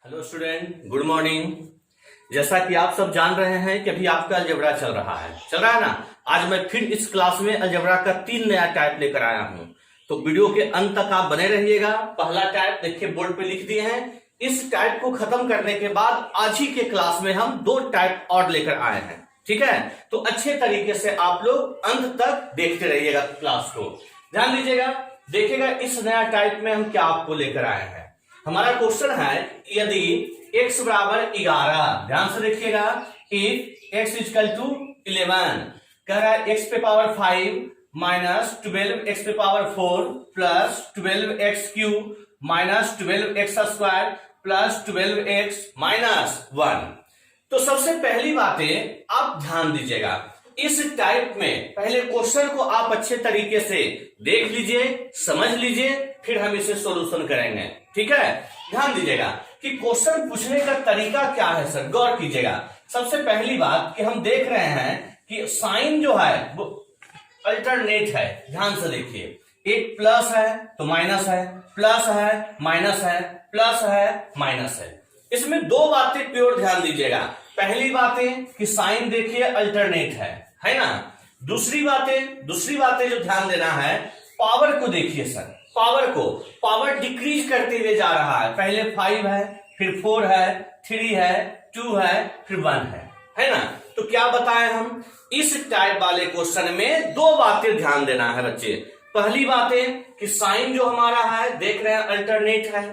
Hello student, good morning. जैसा कि आप सब जान रहे हैं कि अभी आपका अलजेब्रा चल रहा है ना। आज मैं फिर इस क्लास में अलजेब्रा का 3 नया टाइप लेकर आया हूं, तो वीडियो के अंत तक आप बने रहिएगा। पहला टाइप देखिए बोर्ड पे लिख दिए हैं। इस टाइप को खत्म करने के बाद आज ही के क्लास में हम 2 टाइप और लेकर आए हैं, ठीक है। तो अच्छे तरीके से आप लोग अंत तक देखते रहिएगा क्लास को, ध्यान दीजिएगा। देखिएगा इस नया टाइप में हम क्या आपको लेकर आए हैं। हमारा क्वेश्चन है, यदि x बराबर 11, ध्यान से देखिएगा, इफ x इक्वल टू 11, कह रहा है x पे पावर 5 माइनस 12x पे power 4 plus 12x cube minus 12x square plus 12x minus 1। तो सबसे पहली बातें आप ध्यान दीजिएगा। इस टाइप में पहले क्वेश्चन को आप अच्छे तरीके से देख लीजिए, समझ लीजिए, फिर हम इसे सॉल्यूशन करेंगे, ठीक है। ध्यान दीजिएगा कि क्वेश्चन पूछने का तरीका क्या है सर, गौर कीजिएगा। सबसे पहली बात कि हम देख रहे हैं कि साइन जो है वो अल्टरनेट है, ध्यान से देखिए। एक प्लस है तो माइनस है, प्लस है माइनस है, प्लस है माइनस है। इसमें 2 बातें प्योर ध्यान दीजिएगा। पहली बातें कि साइन देखिए अल्टरनेट है ना। दूसरी बातें जो ध्यान देना है, पावर को देखिए सर, पावर डिक्रीज करते हुए जा रहा है। पहले 5 है, फिर 4 है, 3 है, 2 है, फिर 1 है ना। तो क्या बताएं हम, इस टाइप वाले क्वेश्चन में 2 बातें ध्यान देना है बच्चे। पहली बातें कि साइन जो हमारा है देख रहे हैं अल्टरनेट है।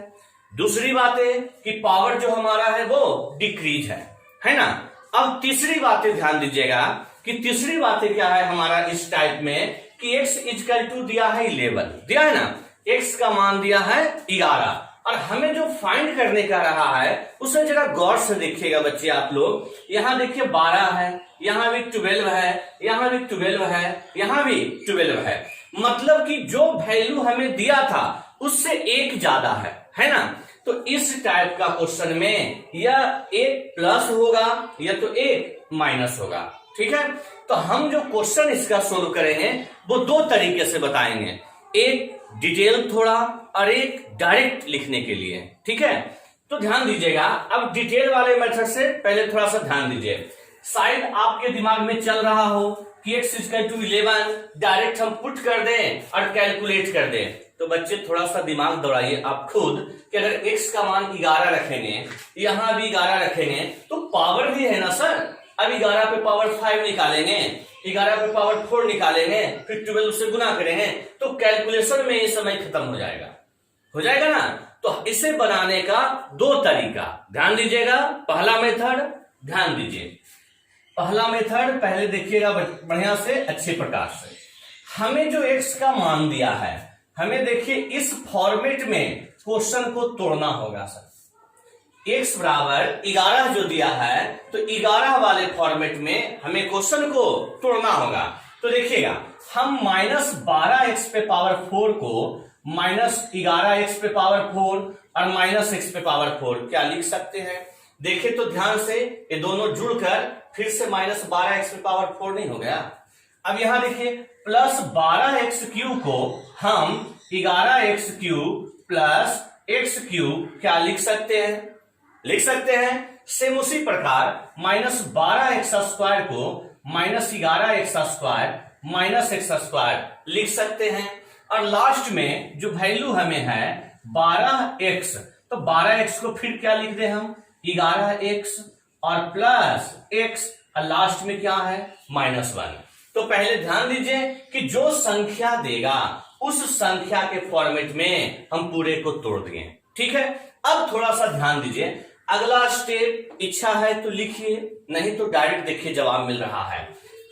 दूसरी बातें कि पावर जो हमारा है वो डिक्रीज है ना। अब तीसरी बातें ध्यान दीजिएगा कि तीसरी बातें क्या है हमारा इस टाइप में कि x इक्वल टू दिया है 11, दिया है ना, x का मान दिया है 11, और हमें जो फाइंड करने का रहा है उसे जरा गौर से देखिएगा बच्चे आप लोग। यहां देखिए 12 है, यहां भी 12 है, यहां भी 12 है, यहां भी 12 है। मतलब कि जो वैल्यू हमें दिया था उससे 1 ज्यादा है ना। तो इस टाइप का क्वेश्चन में या 1 प्लस होगा या तो 1 माइनस होगा, ठीक है। तो हम जो क्वेश्चन इसका सोल्व करेंगे वो 2 तरीके से बताएंगे, एक डिटेल थोड़ा और एक डायरेक्ट लिखने के लिए, ठीक है। तो ध्यान दीजिएगा। अब डिटेल वाले मेथड से पहले थोड़ा सा ध्यान दीजिए। शायद आपके दिमाग में चल रहा हो कि x इक्वल टू 11 डायरेक्ट हम पुट कर दें और कैलकुलेट कर दें। तो बच्चे थोड़ा सा दिमाग दौड़ाइए आप खुद कि अगर x का मान 11 रखेंगे, यहां भी 11 रखेंगे, तो पावर भी है ना सर। अब 11 पे पावर 5 निकालेंगे, 11 पे पावर 4 निकालेंगे, फिर 12 से गुना करेंगे, तो कैलकुलेशन में ये समय खत्म हो जाएगा ना। तो इसे बनाने का 2 तरीका ध्यान दीजिएगा। पहला मेथड ध्यान दीजिए, पहला मेथड पहले देखिएगा बढ़िया से, अच्छे प्रकार से। हमें जो x का मान दिया है, हमें देखिए इस फॉर्मेट में क्वेश्चन को तोड़ना होगा सर। x बराबर 11 जो दिया है तो 11 वाले फॉर्मेट में हमें क्वेश्चन को तोड़ना होगा। तो देखिएगा हम माइनस 12x पे पावर 4 को माइनस 11x पे पावर 4 और माइनस x पे पावर 4 क्या लिख सकते हैं। देखिए तो ध्यान से, ये दोनों जुड़कर फिर से माइनस 12x पे पावर 4 नहीं हो गया। अब यहां देखिए प्लस 12x क्यूब को हम 11x cube plus x cube क्या लिख सकते हैं, सेम उसी प्रकार माइनस 12x स्क्वायर को minus 11x square minus x square लिख सकते हैं। और लास्ट में जो वैल्यू हमें है 12x, तो 12x को फिर क्या लिख दे हम, 11x और प्लस x, और लास्ट में क्या है माइनस 1। तो पहले ध्यान दीजिए कि जो संख्या देगा उस संख्या के फॉर्मेट में हम पूरे को तोड़ दिए, ठीक है। अब थोड़ा सा ध्यान दीजिए, अगला स्टेप इच्छा है तो लिखिए, नहीं तो डायरेक्ट देखिए जवाब मिल रहा है।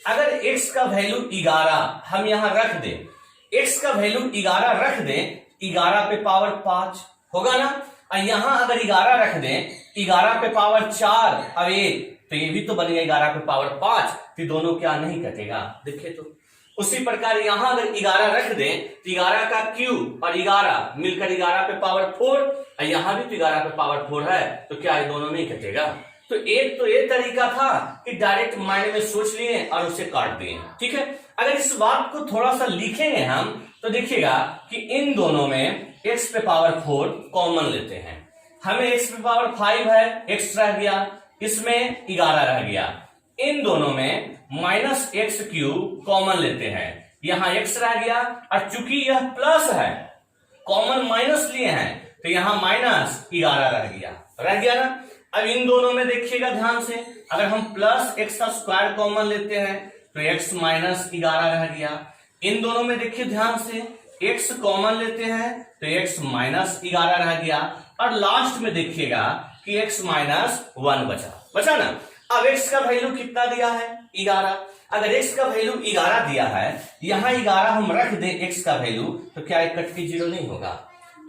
अगर x का वैल्यू 11 हम यहां रख दें, x का वैल्यू 11 रख दें, 11 पे पावर 5 होगा ना। और यहां अगर 11 रख दें, 11 पे पावर 4 और 1, तो ये भी तो बन गया 11 पे पावर 5, फिर दोनों क्या नहीं कटेगा, देखिए तो। उसी प्रकार यहां अगर 11 रख दें तो 11 का क्यूब और 11 मिलकर 11 पे पावर 4, और यहां भी तो 11 पे पावर 4 है, तो क्या ये दोनों नहीं कटेगा। तो एक तो ये तरीका था कि डायरेक्ट माइंड में सोच लिए और उसे काट दिए, ठीक है। अगर इस बात को थोड़ा सा लिखेंगे हम तो देखिएगा कि इन दोनों में x पे पावर 4 कॉमन लेते हैं, हमें x पे पावर 5 है, x रह गया, इसमें 11 रह गया। इन दोनों में माइनस एक्स क्यूब कॉमन लेते हैं, यहां x रह गया, और चूंकि यह प्लस है, कॉमन माइनस लिए हैं, तो यहां माइनस 11 रह गया ना। अब इन दोनों में देखिएगा ध्यान से, अगर हम प्लस एक्स का स्क्वायर कॉमन लेते हैं तो x माइनस 11 रह गया। इन दोनों में देखिए ध्यान से, x कॉमन लेते हैं तो x माइनस 11 रह गया, और लास्ट में देखिएगा कि x माइनस 1 बचा ना। अब x का वैल्यू कितना दिया है? 11। अगर x का वैल्यू 11 दिया है, यहां 11 हम रख दें x का वैल्यू, तो क्या एक कट के जीरो नहीं होगा?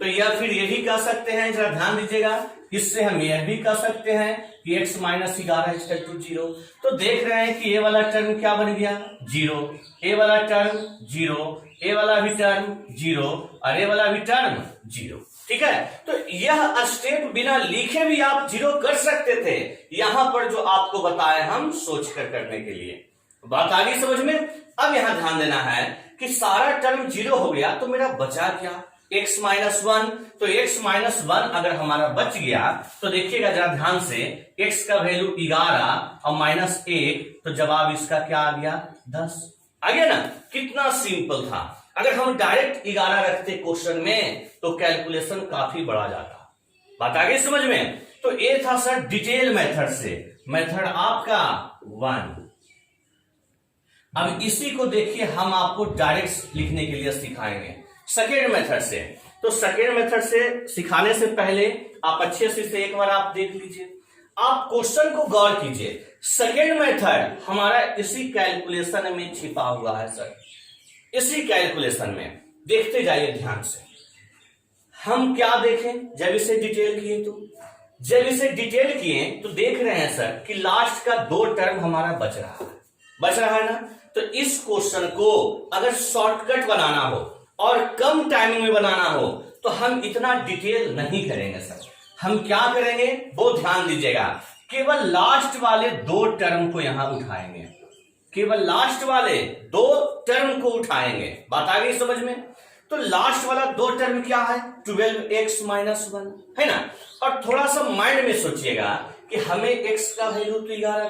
तो यह फिर ये भी कह सकते हैं, जरा ध्यान दीजिएगा, इससे हम यह भी कह सकते हैं कि x माइनस 11 इक्वल टू 0। तो देख रहे हैं कि ये वाला टर्म क्या बन गया? 0, ए वाला टर्म 0, ए वाला भी टर्म 0, और ए वाला भी टर्म 0। ठीक है, तो यह स्टेप बिना लिखे भी आप 0 कर सकते थे, यहां पर जो आपको बताए हम सोच कर करने के लिए। बात आ गई समझ में? अब यहां ध्यान देना है कि सारा टर्म 0 हो गया, तो मेरा बचा क्या? x minus 1। तो x माइनस 1 अगर हमारा बच गया, तो देखिएगा जरा ध्यान से, x का वैल्यू 11 और माइनस 1, तो जवाब इसका क्या आ गया? 10 आ गया ना। कितना सिंपल था। अगर हम डायरेक्ट 11 रखते क्वेश्चन में तो कैलकुलेशन काफी बढ़ा जाता। बात आ गई समझ में? तो ये था सर डिटेल मेथड से, मेथड आपका 1। अब इसी को देखिए हम आपको डायरेक्ट लिखने के लिए सिखाएंगे सेकेंड मेथड से। तो सेकेंड मेथड से सिखाने से पहले आप अच्छे से एक बार आप देख लीजिए, आप क्वेश्चन को गौर कीजिए। सेकेंड मेथड हमारा इसी कैलकुलेशन में छिपा हुआ है सर, इसी कैलकुलेशन में। देखते जाइए ध्यान से। हम क्या देखें जब इसे डिटेल किए, तो जब इसे डिटेल किए तो देख रहे हैं सर कि लास्ट का 2 टर्म हमारा बच रहा है ना। तो इस क्वेश्चन को अगर शॉर्टकट बनाना हो और कम टाइमिंग में बनाना हो, तो हम इतना डिटेल नहीं करेंगे सर। हम क्या करेंगे वो ध्यान दीजिएगा, केवल लास्ट वाले 2 टर्म को यहां उठाएंगे, केवल लास्ट वाले 2 टर्म को उठाएंगे। बात आ गई समझ में? तो लास्ट वाला 2 टर्म क्या है? 12x माइनस 1 है ना। और थोड़ा सा माइंड में सोचिएगा कि हमें x का वैल्यू तो 11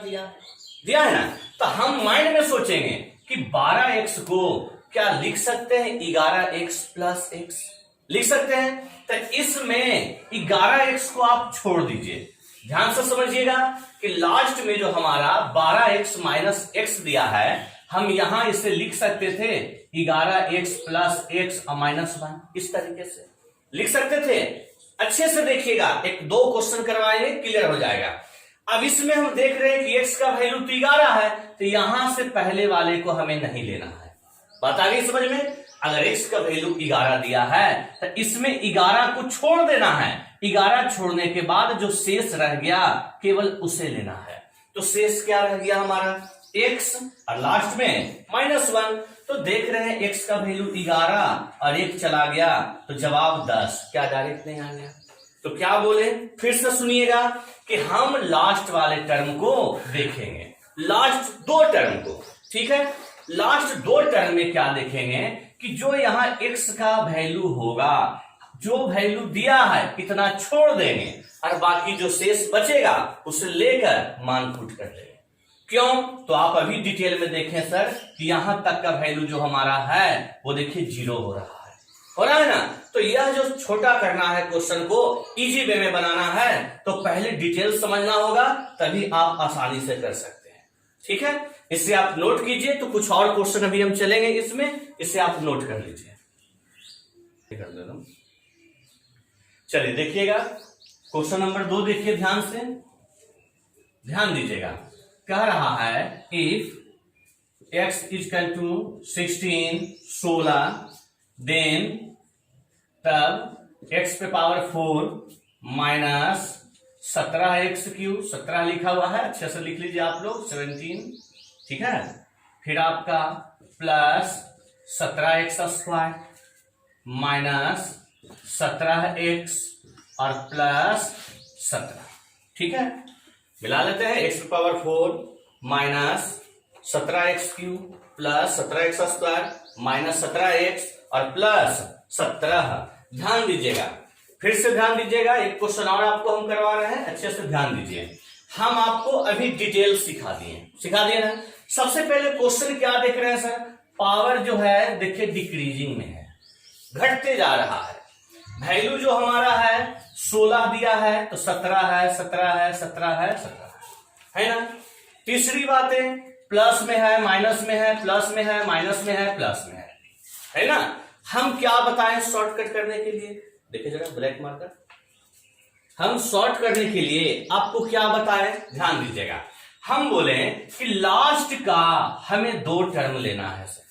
दिया है ना, तो हम माइंड में सोचेंगे कि 12x को क्या लिख सकते हैं? 11x प्लस x लिख सकते हैं। तो इसमें 11x को आप छोड़ दीजिए, ध्यान से समझिएगा कि लास्ट में जो हमारा 12x माइनस x दिया है, हम यहां इसे लिख सकते थे 11x प्लस x और माइनस 1, इस तरीके से लिख सकते थे। अच्छे से देखिएगा, 1-2 क्वेश्चन करवाएंगे, क्लियर हो जाएगा। अब इसमें हम देख रहे हैं कि x का वैल्यू तो 11 है, तो यहां से पहले वाले को हमें नहीं लेना है। बात आ गई समझ में? अगर x का वैल्यू 11 दिया है तो इसमें 11 को छोड़ देना है, 11 छोड़ने के बाद जो शेष रह गया केवल उसे लेना है। तो शेष क्या रह गया हमारा? x, और लास्ट में माइनस 1। तो देख रहे हैं x का वैल्यू 11 और 1 चला गया, तो जवाब 10। क्या डायरेक्ट नहीं आ गया? तो क्या बोले, फिर से सुनिएगा कि हम लास्ट वाले टर्म को देखेंगे, लास्ट 2 टर्म को। ठीक है, लास्ट 2 टर्म में क्या देखेंगे कि जो यहां x का वैल्यू होगा, जो वैल्यू दिया है इतना छोड़ देंगे, और बाकी जो शेष बचेगा उसे लेकर मान पुट कर देंगे। क्यों? तो आप अभी डिटेल में देखें सर कि यहां तक का वैल्यू जो हमारा है वो देखिए 0 हो रहा है ना। तो यह जो छोटा करना है क्वेश्चन को, इजी वे में बनाना है, तो पहले डिटेल समझना होगा, तभी आप आसानी से कर सकते हैं। ठीक है, इसे आप नोट कीजिए। तो कुछ और क्वेश्चन अभी हम चलेंगे इसमें, इसे आप नोट कर लीजिए। कर दे दो, चलिए देखिएगा क्वेश्चन नंबर 2 देखिए ध्यान से, ध्यान दीजिएगा। कह रहा है if x equal to 16 then तब x पे पावर 4 माइनस 17x क्यूब, 17 लिखा हुआ है, अच्छे से लिख लीजिए आप लोग, 17। ठीक है, फिर आपका plus 17x square minus 17x और प्लस 17। ठीक है, मिला लेते हैं। x पे power 4 minus 17x cube plus 17x square minus 17x और प्लस 17। ध्यान दीजिएगा, फिर से ध्यान दीजिएगा, एक क्वेश्चन और आपको हम करवा रहे हैं, अच्छे से ध्यान दीजिए। हम आपको अभी डिटेल सिखा दिए ना। सबसे पहले क्वेश्चन क्या देख रहे हैं सर, पावर जो है देखिए डिक्रीजिंग में है, घटते जा रहा है। वैल्यू जो हमारा है 16 दिया है, तो 17 है, 17 है, 17 है, 17 है ना। तीसरी बात है प्लस में है, माइनस में है, प्लस में है, माइनस में है, प्लस में है ना। हम क्या बताएं शॉर्टकट करने के लिए, देखिए जरा ब्लैक मार्कर, हम शॉर्ट करने के लिए आपको क्या बताएं, ध्यान दीजिएगा। हम बोले कि लास्ट का हमें 2 टर्म लेना है सर,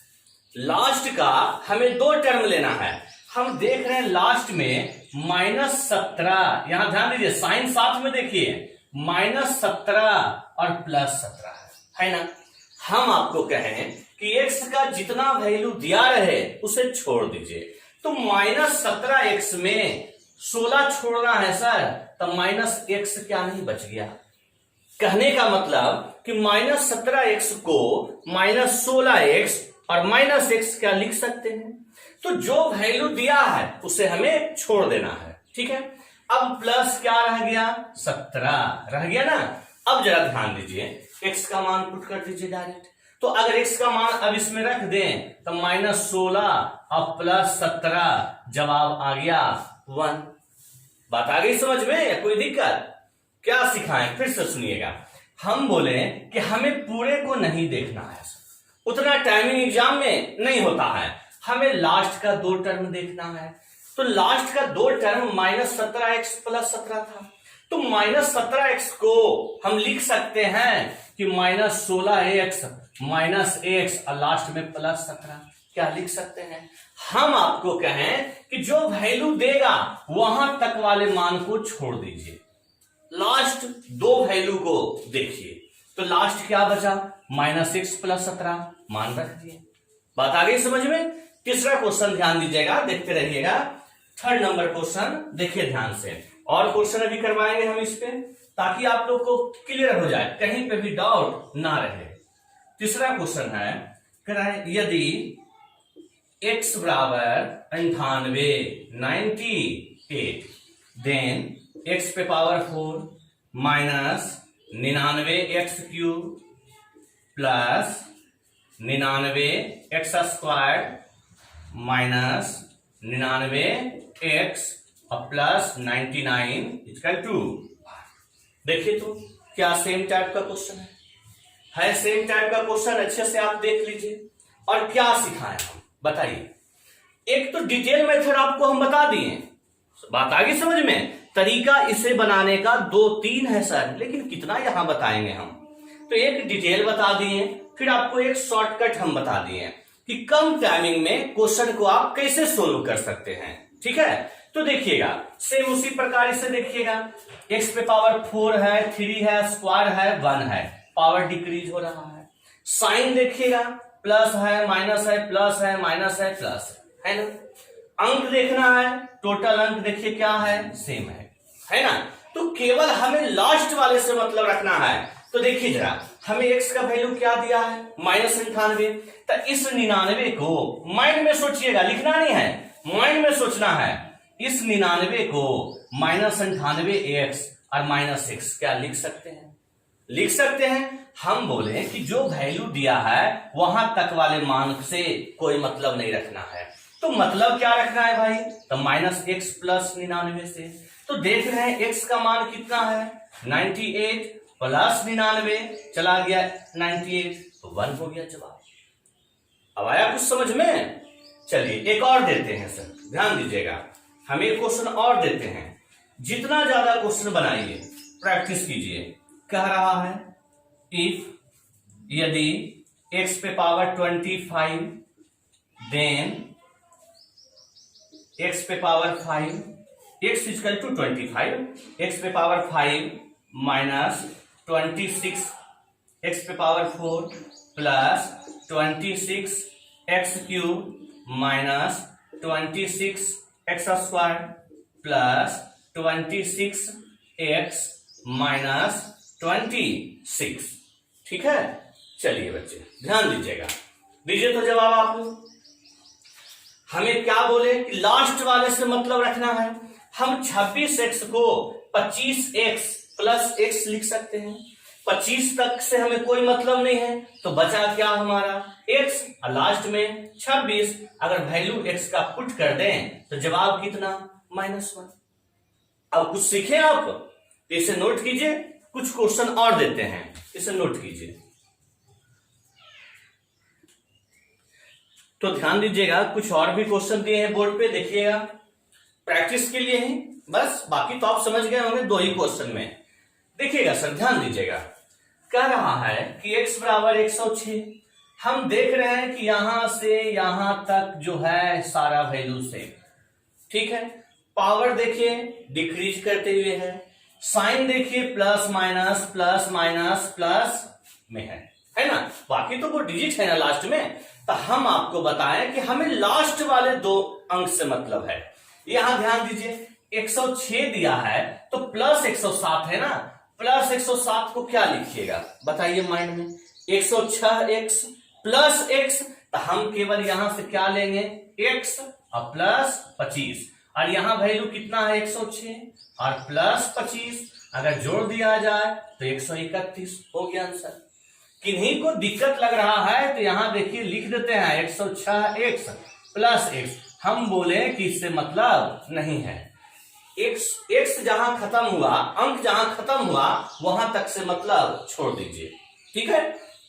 लास्ट का हमें 2 टर्म लेना है। हम देख रहे हैं लास्ट में -17, यहां ध्यान दीजिए साइन साथ में देखिए, -17 और +17 है ना। हम आपको कहें कि x का जितना वैल्यू दिया रहे उसे छोड़ दीजिए, तो -17x में 16 छोड़ना है सर, तो -x क्या नहीं बच गया। कहने का मतलब कि -17x को -16x और -x क्या लिख सकते हैं, तो जो वैल्यू दिया है उसे हमें छोड़ देना है, ठीक है। अब प्लस क्या रह गया, 17 रह गया ना। अब जरा ध्यान दीजिए, x का मान पुट कर दीजिए डायरेक्ट, तो अगर x का मान अब इसमें रख दें तो -16 और +17, जवाब आ गया 1। बात आ गई समझ में या कोई दिक्कत? क्या सिखाएं, फिर से सुनिएगा। हम बोले कि हमें पूरे को नहीं देखना है, उतना टाइमिंग एग्जाम में नहीं होता है, हमें लास्ट का 2 टर्म देखना है। तो लास्ट का 2 टर्म -17x +17 था, तो -17x को हम लिख सकते हैं कि -16x -ax और लास्ट में +17, क्या लिख सकते हैं। हम आपको कहें कि जो वैल्यू देगा वहां तक वाले मान को छोड़ दीजिए, लास्ट 2 वैल्यू को देखिए, तो लास्ट क्या बचा, -6 +17, मान रख दिए। बात आ गई समझ में। तीसरा क्वेश्चन ध्यान दीजिएगा, देखते रहिएगा। 3rd नंबर क्वेश्चन देखिए ध्यान से, और क्वेश्चन अभी करवाएंगे हम इस पे, ताकि आप लोग को क्लियर हो जाए, कहीं पे भी डाउट ना रहे। तीसरा क्वेश्चन है, यदि x बराबर 98 देन x पे power 4 -99x³ plus 99x² -99x और +99 2। देखिए तो क्या सेम टाइप का क्वेश्चन है सेम टाइप का क्वेश्चन, अच्छे से आप देख लीजिए। और क्या सिखाएं हम बताइए। एक तो डिटेल मेथड आपको हम बता दिए, बात आ गई समझ में। तरीका इसे बनाने का 2-3 है सर, लेकिन कितना यहां बताएंगे हम। तो एक डिटेल बता दिए, फिर आपको एक शॉर्टकट हम बता दिए कि कम टाइमिंग में क्वेश्चन को आप कैसे सोल्व कर सकते हैं, ठीक है। तो देखिएगा सेम उसी प्रकार इसे देखिएगा, x पे पावर 4 है, 3 है, स्क्वायर है, 1 है, पावर डिक्रीज हो रहा है। साइन देखिएगा, प्लस है, माइनस है, प्लस है, माइनस है, प्लस है ना। अंक देखना है, टोटल अंक देखिए क्या है, सेम है ना। तो केवल हमें लास्ट वाले से मतलब रखना है। तो देखिए जरा, हमें x का वैल्यू क्या दिया है, -98। तो इस 99 को माइंड में सोचिएगा, लिखना नहीं है, माइंड में सोचना है। इस 99 को -98x और -6 क्या लिख सकते हैं, हम बोले कि जो वैल्यू दिया है वहां तक वाले मान से कोई मतलब नहीं रखना है। तो मतलब क्या रखना है भाई, तो -x प्लस 99 से। तो देख रहे हैं x का मान कितना है, 98 प्लस 99, चला गया 98, तो 1 हो गया जवाब। अब आया कुछ समझ में। चलिए एक और देते हैं सर, ध्यान दीजिएगा, हम एक क्वेश्चन और देते हैं। जितना ज्यादा क्वेश्चन बनाइए, प्रैक्टिस कीजिए। कह रहा है यदि x पे पावर 25 देन x पे power 5, x equal to 25, x पे पावर 5 -26 x पे power 4 plus 26x³ -26x² plus 26x -26, ठीक है। चलिए बच्चे ध्यान दीजिएगा, दीजिए तो जवाब आप लोग। हमें क्या बोले कि लास्ट वाले से मतलब रखना है। हम 26x को 25x प्लस x लिख सकते हैं। 25 तक से हमें कोई मतलब नहीं है, तो बचा क्या हमारा x और लास्ट में 26। अगर वैल्यू x का पुट कर दें तो जवाब कितना -1। अब कुछ सीखे आप, तो इसे नोट कीजिए। कुछ क्वेश्चन और देते हैं, इसे नोट कीजिए। तो ध्यान दीजिएगा, कुछ और भी क्वेश्चन दिए हैं बोर्ड पे, देखिएगा प्रैक्टिस के लिए ही बस, बाकी तो आप समझ गए होंगे 2 ही क्वेश्चन में। देखिएगा सर, ध्यान दीजिएगा। कह रहा है कि x बराबर 106। हम देख रहे हैं कि यहां से यहां तक जो है सारा वैल्यू सेम, ठीक है। पावर देखिए डिक्रीज करते हुए है, साइन देखिए प्लस माइनस प्लस में है ना। बाकी तो वो डिजिट है ना लास्ट में। तो हम आपको बताएं कि हमें लास्ट वाले 2 अंक से मतलब है। यहां ध्यान दीजिए, 106 दिया है तो प्लस 107 है ना। प्लस 107 को क्या लिखिएगा बताइए माइंड में, 106x प्लस x। तो हम केवल यहां से क्या लेंगे x और प्लस 25, और यहां वैल्यू कितना है 106 और प्लस 25। अगर जोड़ दिया जाए तो 131 हो गया आंसर। किन्हीं को दिक्कत लग रहा है तो यहां देखिए लिख देते हैं 106x प्लस x। हम बोले कि इससे मतलब नहीं है, x जहां खत्म हुआ, अंक जहां खत्म हुआ वहां तक से मतलब छोड़ दीजिए, ठीक है।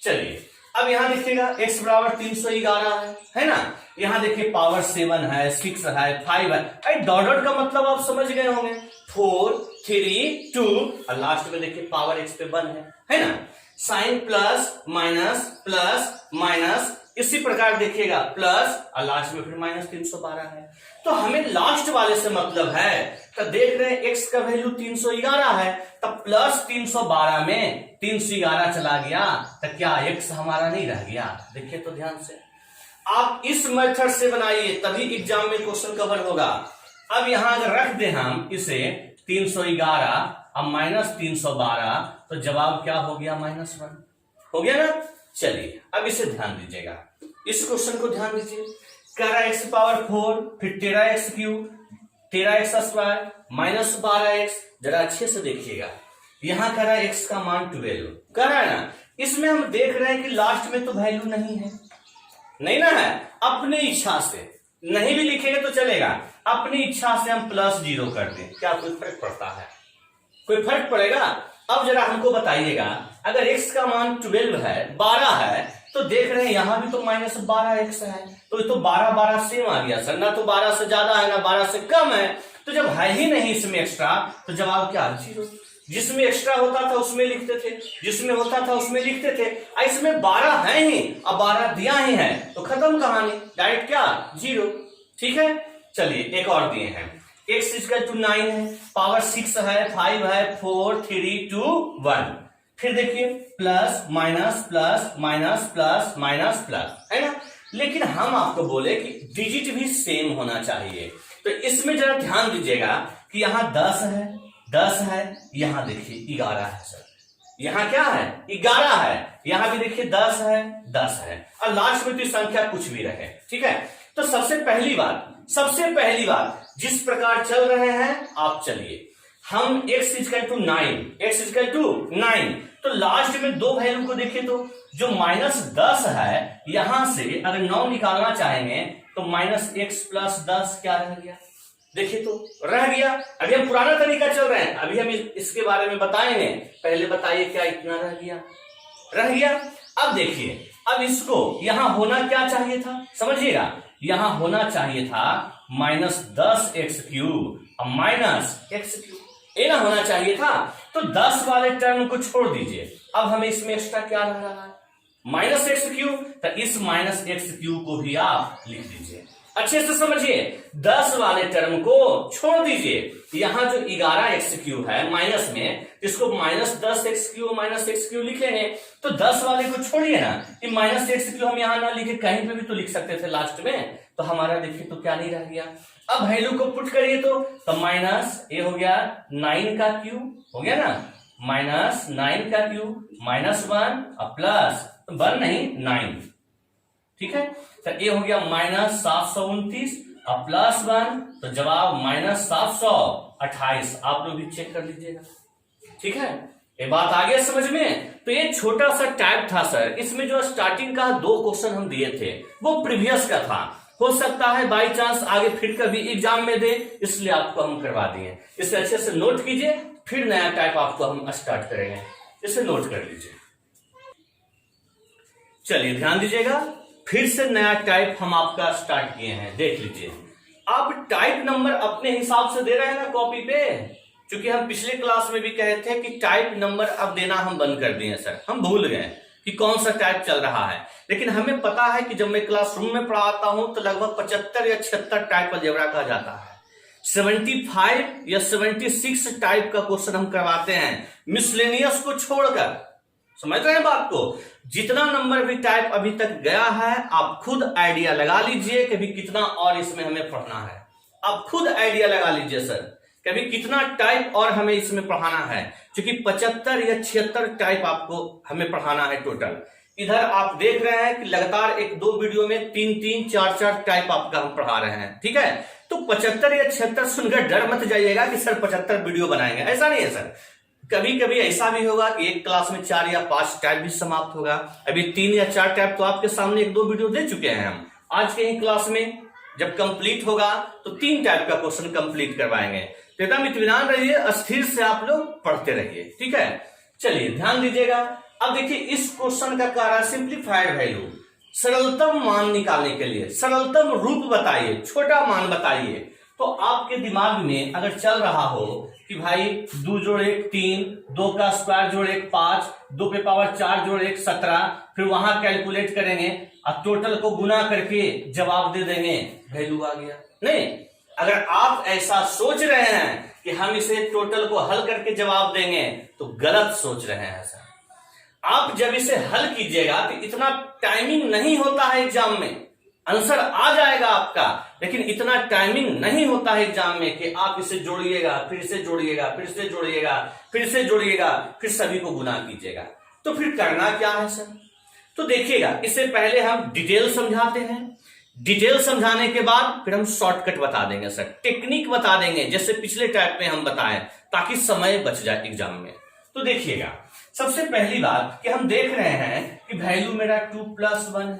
चलिए अब यहां देखिएगा x बराबर 311 है ना। यहां देखिए पावर 7 है, 6 है, 5 है। डॉट का मतलब आप समझ गए होंगे, 4 3 2 और लास्ट में देखिए पावर x पे 1 है ना। साइन प्लस माइनस इसी प्रकार देखिएगा प्लस और लास्ट में फिर -312 है। तो हमें लास्ट वाले से मतलब है। तो देख रहे हैं x का वैल्यू 311 है, तब प्लस 312 में 311 चला गया, तो क्या x हमारा नहीं रह गया। देखिए तो ध्यान से, आप इस मेथड से बनाइए तभी एग्जाम में क्वेश्चन कवर होगा। अब यहां अगर रख दे हम इसे 311 और -312, तो जवाब क्या हो गया -1 हो गया ना। चलिए अब इसे ध्यान दीजिएगा, इस क्वेश्चन को ध्यान दीजिए। कह रहा है x पावर 4 फिर 13x cube 13x square -12x। जरा अच्छे से देखिएगा, यहां कह रहा है x का मान 12 कह रहा है ना। इसमें हम देख रहे हैं कि लास्ट में तो वैल्यू नहीं है, नहीं ना है। अपनी इच्छा से नहीं भी लिखेंगे तो चलेगा, अपनी इच्छा से हम +0 कर दें, क्या कोई फर्क पड़ता है? कोई फर्क पड़ेगा? अब जरा हमको बताइएगा, अगर x का मान 12 है 12 है, तो देख रहे हैं यहां भी तो -12x है, तो ये तो 12 सेम आ गया सर, ना तो 12 से ज्यादा है ना 12 से कम है। तो जब है ही नहीं इसमें एक्स्ट्रा, तो जवाब क्या 0। जिसमें एक्स्ट्रा होता था उसमें लिखते थे, जिसमें होता था उसमें लिखते थे। इसमें 12 है ही और 12 दिया ही है, तो खत्म कहानी, डायरेक्ट क्या 0, ठीक है। चलिए एक और दिए हैं, x = 9 है, पावर 6 है, 5 है, 4 3 2 1। फिर देखिए प्लस माइनस है ना। लेकिन हम आपको बोले कि डिजिट भी सेम होना चाहिए। तो इसमें जरा ध्यान दीजिएगा कि यहां 10 है, यहां देखिए 11 है सर, यहां क्या है 11 है, यहां भी देखिए 10 है और लास्ट में तो संख्या कुछ भी रहे, ठीक है। तो सबसे पहली बात जिस प्रकार चल रहे हैं आप चलिए, हम x = 9, तो लास्ट में 2 वैल्यू को देखिए, तो जो -10 है यहां से अगर 9 निकालना चाहेंगे तो -x + 10 क्या रह गया, देखिए तो रह गया। अभी हम पुराना तरीका चल रहे हैं, अभी हम इसके बारे में बताएंगे, पहले बताइए क्या इतना रह गया। अब देखिए, अब इसको यहां होना क्या चाहिए था, समझिएगा, यहां होना चाहिए था -10x³ और -x³, ये ना होना चाहिए था। तो 10 वाले टर्म को छोड़ दीजिए, अब हमें इसमें एक्स्ट्रा क्या रह रहा है -x³। तो इस -x³ को भी आप लिख दीजिए, अच्छे से समझिए। 10 वाले टर्म को छोड़ दीजिए, यहां जो 11x³ है माइनस में, इसको -10x³ -x³ लिखेंगे, तो 10 वाले को छोड़िए ना, कि -x³ हम यहां ना लिखे, कहीं पे भी तो लिख सकते थे लास्ट में। तो हमारा देखिए तो क्या नहीं रह गया। अब वैल्यू को पुट करिए तो माइनस ये हो गया 9 का क्यूब हो गया ना, -9 का क्यूब -1 और प्लस 1 नहीं 9, ठीक है। तो ये हो गया -729 अब +1 तो जवाब -728। आप लोग भी चेक कर लीजिएगा। ठीक है, ये बात आ गया समझ में। तो ये छोटा सा टाइप था सर, इसमें जो स्टार्टिंग का 2 क्वेश्चन हम दिए थे वो प्रीवियस का था। हो सकता है बाई चांस आगे फिर कभी एग्जाम में दे, इसलिए आपको हम करवा दिए। इसे अच्छे से नोट कीजिए, फिर नया टाइप आपको हम स्टार्ट करेंगे। इसे नोट कर लीजिए। चलिए ध्यान दीजिएगा, फिर से नया टाइप हम आपका स्टार्ट किए हैं। देख लीजिए, आप टाइप नंबर अपने हिसाब से दे रहे हैं ना कॉपी पे, क्योंकि हम पिछले क्लास में भी कहे थे कि टाइप नंबर अब देना हम बंद कर दिए सर। हम भूल गए कि कौन सा टाइप चल रहा है, लेकिन हमें पता है कि जब मैं क्लासरूम में पढ़ाता हूं तो लगभग 75 या 76 टाइप अलजेब्रा कहा जाता है। 75 या 76 टाइप का क्वेश्चन हम करवाते हैं, मिसलेनियस को छोड़कर। समझ रहे हैं बात को? जितना नंबर भी टाइप अभी तक गया है, आप खुद आइडिया लगा लीजिए कि भी कितना और इसमें हमें पढ़ना है। आप खुद आइडिया लगा लीजिए सर, कभी कितना टाइप और हमें इसमें पढ़ाना है, क्योंकि 75 या 76 टाइप आपको हमें पढ़ाना है टोटल। इधर आप देख रहे हैं कि लगातार 1-2 वीडियो में 3-3, 4-4 टाइप आपका हम पढ़ा रहे हैं। ठीक है, तो 75 या 76 सुनकर डर मत जाइएगा कि सर 75 वीडियो बनाएंगे, ऐसा नहीं है सर। कभी कभी ऐसा भी होगा कि एक क्लास में 4 या 5 टाइप भी समाप्त होगा। अभी 3 या 4 टाइप तो आपके सामने 1-2 वीडियो दे चुके हैं हम। आज के ही क्लास में जब कंप्लीट होगा तो 3 टाइप का क्वेश्चन कंप्लीट करवाएंगे। तो एकदम इत्मीनान रहिए, अस्थिर से आप लोग पढ़ते रहिए। ठीक है, चलिए ध्यान दीजिएगा। अब देखिए, इस क्वेश्चन का कह रहा है सिंप्लीफाइड वैल्यू, सरलतम मान निकालने के लिए सरलतम रूप बताइए, छोटा मान बताइए। तो आपके दिमाग में अगर चल रहा हो कि भाई 2 जोड़ 1 3, 2 का स्क्वायर जोड़ 1 5, 2 पे पावर 4 जोड़ 1 17, फिर वहां कैलकुलेट करेंगे और टोटल को गुना करके जवाब दे देंगे, वैल्यू आ गया। नहीं, अगर आप ऐसा सोच रहे हैं कि हम इसे टोटल को हल करके जवाब देंगे तो गलत सोच रहे हैं सर। आप जब इसे हल कीजिएगा तो इतना टाइमिंग नहीं होता है एग्जाम में, आंसर आ जाएगा आपका, लेकिन इतना टाइमिंग नहीं होता है एग्जाम में कि आप इसे जोड़िएगा, फिर से जोड़िएगा, फिर से जोड़िएगा, फिर से जोड़िएगा, फिर सभी को गुना कीजिएगा। तो फिर करना क्या है सर? तो देखिएगा, इससे पहले हम डिटेल समझाते हैं। डिटेल समझाने के बाद फिर हम शॉर्टकट बता देंगे सर, टेक्निक बता देंगे जैसे पिछले टाइप में हम बताएं, ताकि समय बच जाए एग्जाम में। तो देखिएगा, सबसे पहली बात कि हम देख रहे हैं कि वैल्यू मेरा 2+1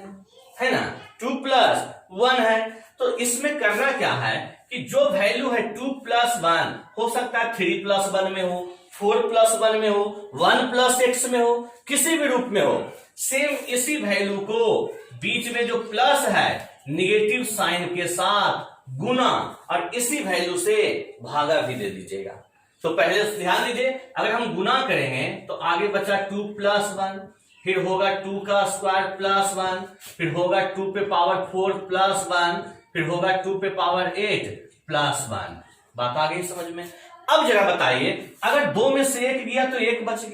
है ना, 2+1 है। तो इसमें करना क्या है कि जो वैल्यू है 2+1 हो सकता है 3+1 में हो, 4+1 में हो, 1+x में हो, किसी भी रूप में हो। सेम इसी वैल्यू को बीच में जो प्लस है निगेटिव साइन के साथ गुना और इसी वैल्यू से भागा भी दे दीजिएगा। तो पहले ध्यान दीजिए, अगर हम गुना करेंगे तो आगे बचा 2+1, फिर होगा 2 का स्क्वायर +1, फिर होगा 2 पे पावर 4 +1, फिर होगा 2 पे पावर 8 +1। बात आ गई समझ में? अब जरा बताइए, अगर 2 में से 1 गया तो 1 बच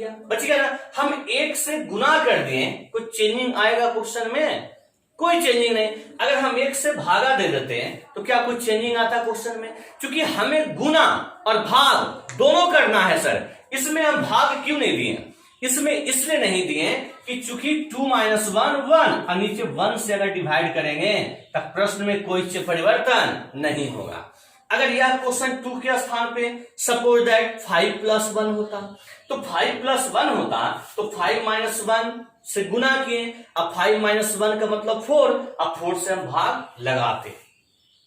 गया ना। हम 1 से गुना कर दिए, कोई चेंजिंग आएगा क्वेश्चन में? कोई चेंजिंग नहीं। अगर हम 1 से भागा दे देते हैं तो क्या कोई चेंजिंग आता क्वेश्चन में? क्योंकि हमें गुना और भाग दोनों करना है सर। इसमें हम भाग क्यों नहीं दिए? इसमें इसलिए नहीं दिए कि चूंकि 2 - 1 1 और नीचे 1 से अगर डिवाइड करेंगे तब प्रश्न में कोई परिवर्तन नहीं होगा। अगर यह क्वेश्चन 2 के स्थान पे सपोज दैट 5+1 होता, तो 5+1 होता तो 5 - 1 से गुना किए, अब 5 - 1 का मतलब 4, अब 4 से हम भाग लगाते।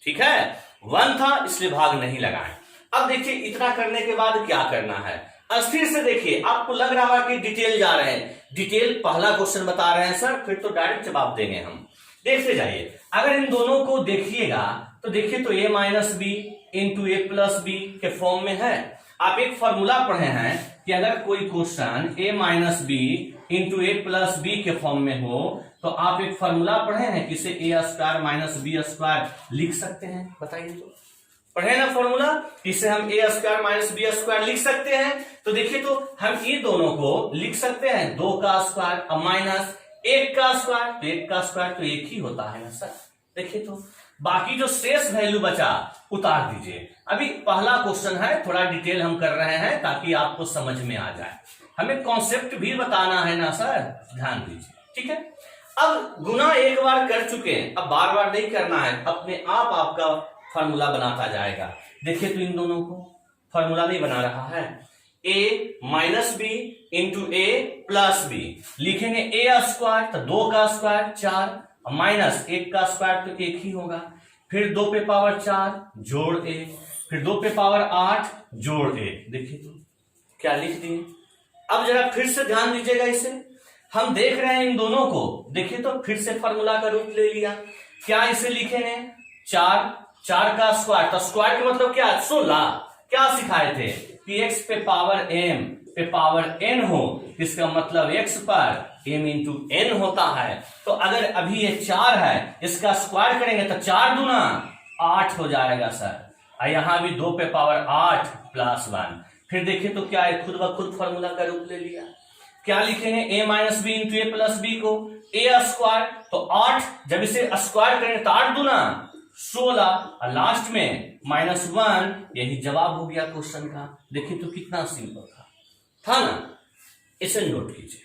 ठीक है, 1 था इसलिए भाग नहीं लगाए। अब देखिए, इतना करने के बाद क्या करना है? अस्थिर से देखिए, आपको लग रहा है कि डिटेल जा रहे हैं, डिटेल पहला क्वेश्चन बता रहे हैं सर, फिर तो डायरेक्ट जवाब देंगे हम। देखते जाइए, अगर इन दोनों को देखिएगा तो देखिए तो a - b इंटू a+b के फॉर्म में है। आप एक फॉर्मूला पढ़े हैं कि अगर कोई question a - b into a+b के फॉर्म में हो तो आप एक फॉर्मूला पढ़े हैं कि इसे a² - b² लिख सकते हैं। बताइए तो, पढ़े ना फॉर्मूला, इसे हम a² - b² लिख सकते हैं। तो देखिए तो हम ये दोनों को लिख सकते हैं, 2 का स्क्वायर और माइनस 1 का स्क्वायर, तो 1 का स्क्वायर तो 1 ही होता है ना सर। देखिए तो बाकी जो शेष वैल्यू बचा उतार दीजिए। अभी पहला क्वेश्चन है, थोड़ा डिटेल हम कर रहे हैं ताकि आपको समझ में आ जाए। हमें कॉन्सेप्ट भी बताना है ना सर, ध्यान दीजिए। ठीक है, अब गुना एक बार कर चुके हैं, अब बार बार नहीं करना है, अपने आप आपका फॉर्मूला बनाता जाएगा। देखिए तो इन दोनों को फॉर्मूला नहीं बना रहा है, a minus B into A plus B, लिखेंगे a स्क्वायर तो 2 का स्क्वायर 4 माइनस 1 का स्क्वायर तो 1 ही होगा, फिर 2 पे पावर 4 जोड़ a, फिर 2 पे पावर 8 जोड़ a। देखिए तो क्या लिख दिए। अब जरा फिर से ध्यान दीजिएगा, इसे हम देख रहे हैं इन दोनों को। देखिए तो फिर से फॉर्मूला का रूप ले लिया। क्या इसे लिखेंगे 4 का स्क्वायर, तो स्क्वायर का मतलब क्या 16। क्या सिखाए थे कि x पे पावर m पे पावर n हो, इसका मतलब x पर m इंटू n होता है। तो अगर अभी ये 4 है, इसका स्क्वायर करेंगे तो 4 दूना 8 हो जाएगा सर, और यहां भी 2 पे पावर 8 प्लस 1। फिर देखिए तो क्या है, खुद ब खुद फॉर्मूला का रूप ले लिया। क्या लिखेंगे a minus B into A plus B को a स्क्वायर, तो 8 जब इसे स्क्वायर करेंगे तो 8 दूना 16 और लास्ट में -1, यही जवाब हो गया क्वेश्चन का। देखिए तो कितना सिंपल था ना। इसे नोट कीजिए।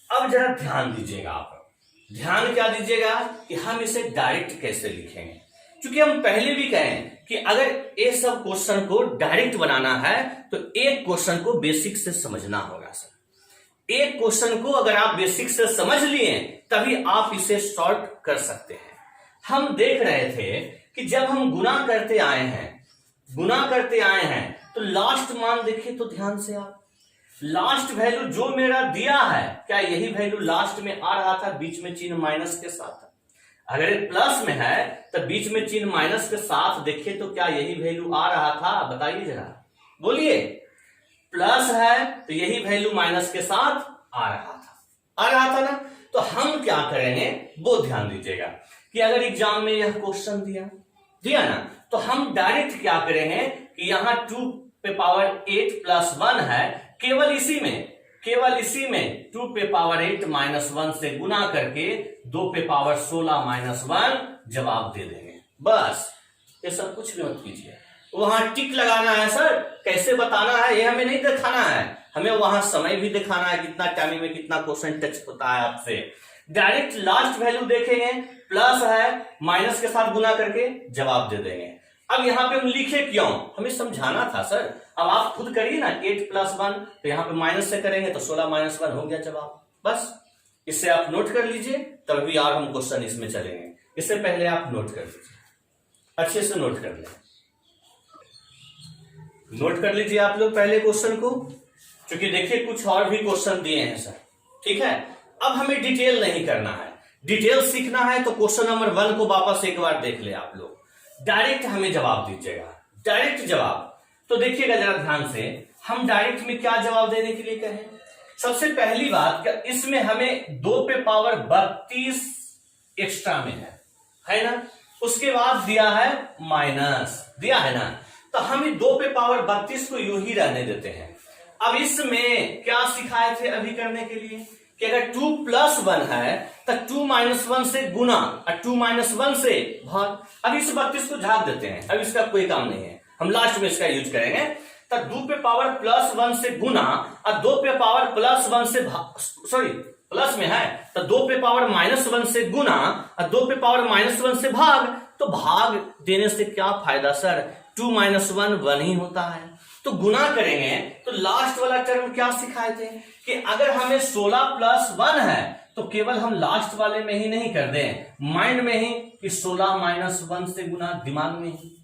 अब जरा ध्यान दीजिएगा, आप ध्यान क्या दीजिएगा कि हम इसे डायरेक्ट कैसे लिखेंगे, क्योंकि हम पहले भी कहें कि अगर ये सब क्वेश्चन को डायरेक्ट बनाना है तो एक क्वेश्चन को बेसिक से समझना होगा सर। एक क्वेश्चन को अगर आप बेसिक से समझ लिए तभी आप इसे सॉल्व कर सकते हैं। हम देख रहे थे कि जब हम गुना करते आए हैं तो लास्ट मान देखिए तो ध्यान से आप, लास्ट वैल्यू जो मेरा दिया है, क्या यही वैल्यू लास्ट में आ रहा था बीच में चिन्ह माइनस के साथ। अगर ये प्लस में है तो बीच में चिन्ह माइनस के साथ देखिए तो क्या यही वैल्यू आ रहा था, बताइए जरा, बोलिए। प्लस है तो यही वैल्यू माइनस के साथ आ रहा था ना। तो हम क्या करेंगे वो ध्यान दीजिएगा कि अगर एग्जाम में यह क्वेश्चन दिया ना, तो हम डायरेक्ट क्या करेंगे कि यहां 2 पे पावर 8 प्लस 1 है, केवल इसी में 2 पे पावर 8 माइनस 1 से गुना करके 2 पे पावर 16 माइनस 1 जवाब दे देंगे। बस, ये सब कुछ भी मत कीजिए। वहां टिक लगाना है सर, कैसे बताना है ये हमें नहीं दिखाना है, हमें वहां समय भी दिखाना है, कितना टाइम में कितना क्वेश्चन टच होता है आपसे। डायरेक्ट लास्ट वैल्यू देखेंगे, प्लस है माइनस के साथ गुना करके जवाब दे देंगे। अब यहाँ पे हम लिखे क्यों, हमें समझाना था सर। अब आप खुद करिए ना, 8 प्लस 1, तो यहाँ पे माइनस से करेंगे तो 16 माइनस 1 हो गया जवाब। बस इससे आप नोट कर लीजिए, तभी और हम क्वेश्चन इसमें चलेंगे। इससे पहले आप नोट कर लीजिए, अच्छे से नोट कर लें। नोट कर लीजिए आप लोग पहले क्वेश्चन को, क्योंकि देखिए कुछ और भी क्वेश्चन दिए हैं सर, ठीक है। अब हमें डिटेल नहीं करना है, डिटेल सीखना है तो क्वेश्चन नंबर 1 को वापस एक बार देख ले आप लोग। डायरेक्ट हमें जवाब दीजिएगा, डायरेक्ट जवाब। तो देखिएगा जरा ध्यान से, हम डायरेक्ट में क्या जवाब देने के लिए कहें। सबसे पहली बात, इसमें हमें 2 पे पावर 32 एक्स्ट्रा में है ना। उसके बाद दिया है माइनस, दिया है ना, तो हम 2 पे पावर 32 को यूं ही रहने देते हैं। अब इसमें क्या सिखाए थे अभी करने के लिए कि अगर 2 प्लस 1 है तो 2 माइनस 1 से गुना और 2 माइनस 1 से भाग। अब इस 32 को झाग देते हैं, अब इसका कोई काम नहीं है, हम लास्ट में इसका यूज करेंगे। तो 2 पे पावर प्लस 1 से गुना और 2 पे पावर प्लस 1 से प्लस में है तो 2 पे पावर माइनस 1 से गुना और 2 पे पावर माइनस 1 से भाग। तो भाग देने से क्या फायदा सर, 2 माइनस 1 1 ही होता है। तो गुना करेंगे तो लास्ट वाला टर्म क्या सिखाए थे कि अगर हमें 16 प्लस 1 है तो केवल हम लास्ट वाले में ही नहीं कर दें, माइंड में ही कि 16 माइनस 1 से गुना, दिमाग में ही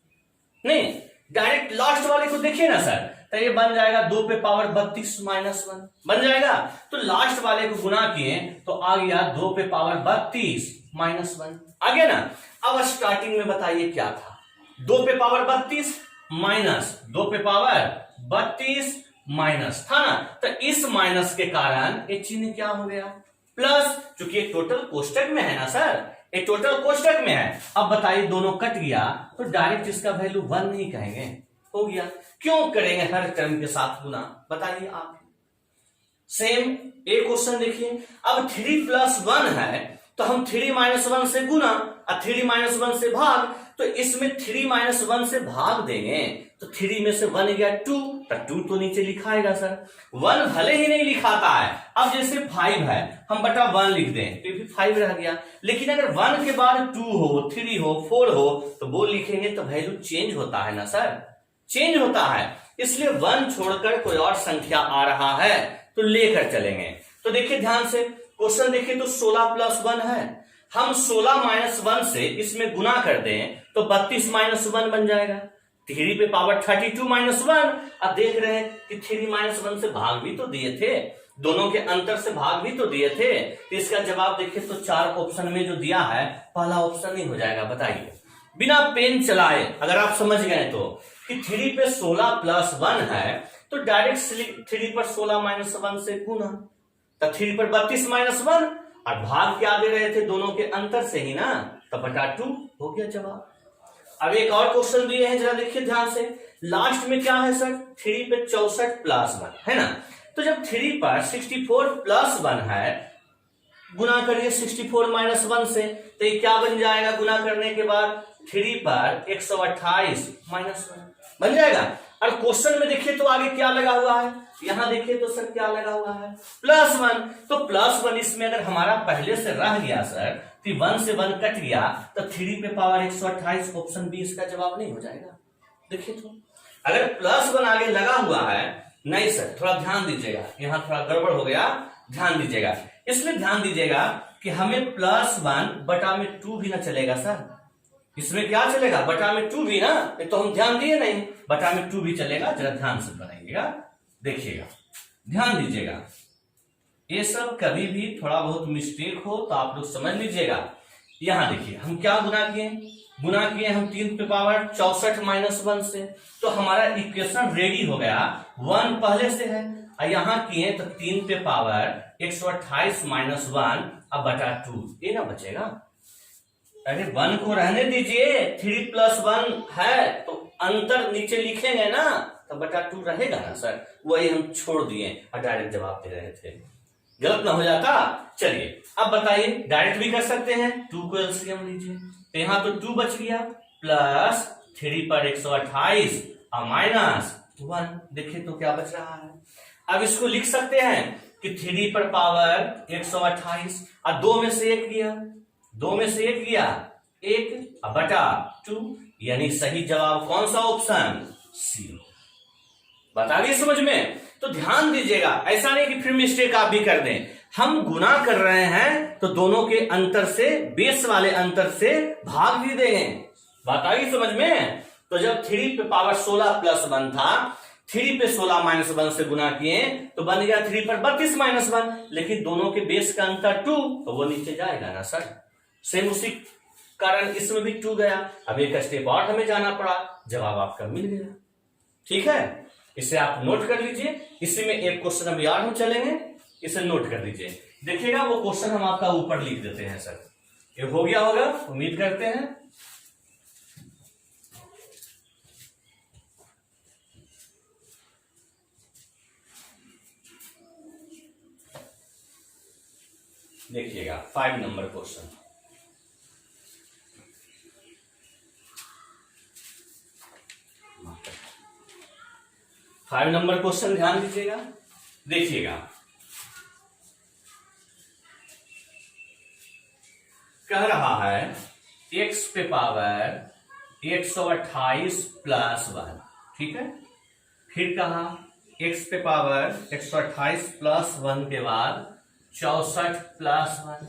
नहीं, डायरेक्ट लास्ट वाले को देखिए ना सर, तो ये बन जाएगा 2 पे पावर 32 माइनस 1 बन जाएगा। तो लास्ट वाले को गुना किए तो आ गया 2 पे पावर 32 माइनस 1 आ गया ना। अब स्टार्टिंग में बताइए क्या था, 2 पे पावर 32 माइनस 2 पे पावर 32 माइनस था ना। तो इस माइनस के कारण ये चिन्ह क्या हो गया, प्लस, क्योंकि ये टोटल कोष्टक में है ना सर, ये टोटल कोष्टक में है। अब बताइए दोनों कट गया तो डायरेक्ट इसका वैल्यू 1 नहीं कहेंगे, हो गया। क्यों करेंगे हर टर्म के साथ गुना, बताइए आप। सेम एक क्वेश्चन देखिए, अब 3 प्लस 1 है तो हम 3 माइनस 1 से गुना और 3 माइनस 1 से भाग। तो इसमें 3 माइनस 1 से भाग देंगे तो 3 में से 1 गया 2, तो 2 तो नीचे लिखाएगा सर। 1 भले ही नहीं लिखाता है, अब जैसे 5 है हम बटा 1 लिख दें तो भी 5 रह गया, लेकिन अगर 1 के बाद 2 हो, 3 हो, 4 हो तो वो लिखेंगे तो वैल्यू चेंज होता है ना सर, चेंज होता है। इसलिए 1 छोड़कर कोई और संख्या आ रहा है तो लेकर चलेंगे। तो देखिए ध्यान से क्वेश्चन देखिए तो 16 प्लस 1 है, हम 16 माइनस 1 से इसमें गुना कर दें तो 32 माइनस 1 बन जाएगा। 3 पे पावर 32 माइनस 1। अब देख रहे हैं कि 3 माइनस 1 से भाग भी तो दिए थे, दोनों के अंतर से भाग भी तो दिए थे, तो इसका जवाब देखिए तो 4 ऑप्शन में जो दिया है पहला ऑप्शन ही हो जाएगा। बताइए बिना पेन चलाए अगर आप समझ गए तो कि 3 पे 16 प्लस 1 है तो डायरेक्ट 3 पर 16 माइनस 1 से गुना, तो 3 पर 32 माइनस 1 और भाग क्या दे रहे थे दोनों के अंतर से ही ना, तो बटा 2 हो गया जवाब। अब एक और क्वेश्चन दिए हैं, जरा देखिए ध्यान से। लास्ट में क्या है सर, 3 पे 64 प्लस 1 है ना, तो जब 3 पर 64 प्लस 1 है गुना करिए 64 माइनस 1 से, तो ये क्या बन जाएगा गुना करने के बाद 3 पर 128 माइनस 1 बन जाएगा। और क्वेश्चन में देखिए तो आगे क्या लगा हुआ है, यहां देखिए तो सर क्या लगा हुआ है प्लस 1, तो प्लस 1 इसमें अगर हमारा पहले से रह गया सर तो 1 से 1 कट गया तो 3 पे पावर 128 ऑप्शन बी इसका जवाब नहीं हो जाएगा। देखिए तो अगर प्लस 1 आगे लगा हुआ है, नहीं सर थोड़ा ध्यान दीजिएगा, यहां थोड़ा गड़बड़ हो गया, ध्यान दीजिएगा। इसलिए ध्यान दीजिएगा कि हमें प्लस 1 बटा में 2 भी ना चलेगा सर, इसमें क्या चलेगा बटा में 2 भी ना, तो हम ध्यान दिए नहीं, बटा में 2 भी चलेगा। जरा ध्यान से बनाइएगा, देखिएगा, ध्यान दीजिएगा। ये सब कभी भी थोड़ा बहुत मिस्टेक हो तो आप लोग समझ लीजिएगा। यहां देखिए हम क्या गुना किए हम 3 पे पावर 64 माइनस 1 से, तो हमारा इक्वेशन रेडी हो गया, 1 पहले से है, और यहां किए तो 3 पे पावर 128 माइनस 1 अब बटा 2, ये ना बचेगा। अरे 1 को रहने दीजिए, 3 प्लस 1 है तो अंतर नीचे लिखेंगे ना, तो बटा 2 रहेगा ना सर, वही हम छोड़ दिए और डायरेक्ट जवाब दे रहे थे, गलत ना हो जाता। चलिए अब बताइए, डायरेक्ट भी कर सकते हैं, 2 को एलसीएम लीजिए, तो यहां तो 2 बच गया प्लस 3 पर 128 और माइनस 1, देखिए तो क्या बच रहा है। अब इसको लिख सकते हैं कि 3 पर पावर 128 और 2 में से 1 गया, 2 में से 1 गया 1 बटा 2, यानी सही जवाब कौन सा ऑप्शन सी। बता दिए समझ में। तो ध्यान दीजिएगा, ऐसा नहीं कि फिर मिस्टेक आप भी कर दें, हम गुना कर रहे हैं तो दोनों के अंतर से, बेस वाले अंतर से भाग भी देंगे। बात आ गई समझ में। तो जब 3 पे पावर 16 प्लस 1 था, 3 पे 16 माइनस 1 से गुना किए तो बन गया 3 पर 32 माइनस 1, लेकिन दोनों के बेस का अंतर 2, तो वो नीचे जाएगा ना सर। सेम उसी कारण इसमें भी 2 गया। अब एक स्टेप और हमें जाना पड़ा, जवाब आपका मिल गया। ठीक है, इसे आप नोट कर लीजिए। इसी में एक क्वेश्चन अभी और हम चलेंगे, इसे नोट कर लीजिए। देखिएगा वो क्वेश्चन हम आपका ऊपर लिख देते हैं सर, ये हो गया होगा उम्मीद करते हैं। देखिएगा 5 नंबर क्वेश्चन, ध्यान दीजिएगा, देखिएगा कह रहा है x पे पावर 128 प्लस 1, ठीक है। फिर कहा x पे पावर 128 प्लस 1 के बाद 64 प्लस 1,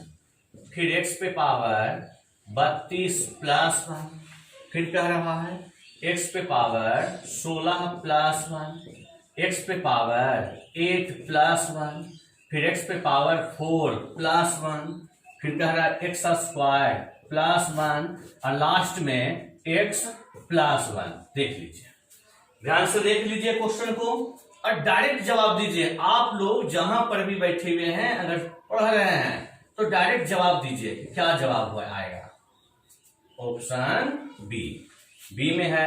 फिर x पे पावर 32 प्लस 1, फिर कह रहा है x पे पावर 16 प्लस 1, x पे पावर 8 प्लस 1, फिर x पे पावर 4 प्लस 1, फिर कह रहा है x स्क्वायर प्लस 1 और लास्ट में x प्लस 1। देख लीजिए, ध्यान से देख लीजिए क्वेश्चन को और डायरेक्ट जवाब दीजिए। आप लोग जहां पर भी बैठे हुए हैं अगर पढ़ रहे हैं तो डायरेक्ट जवाब दीजिए, क्या जवाब आएगा। ऑप्शन बी में है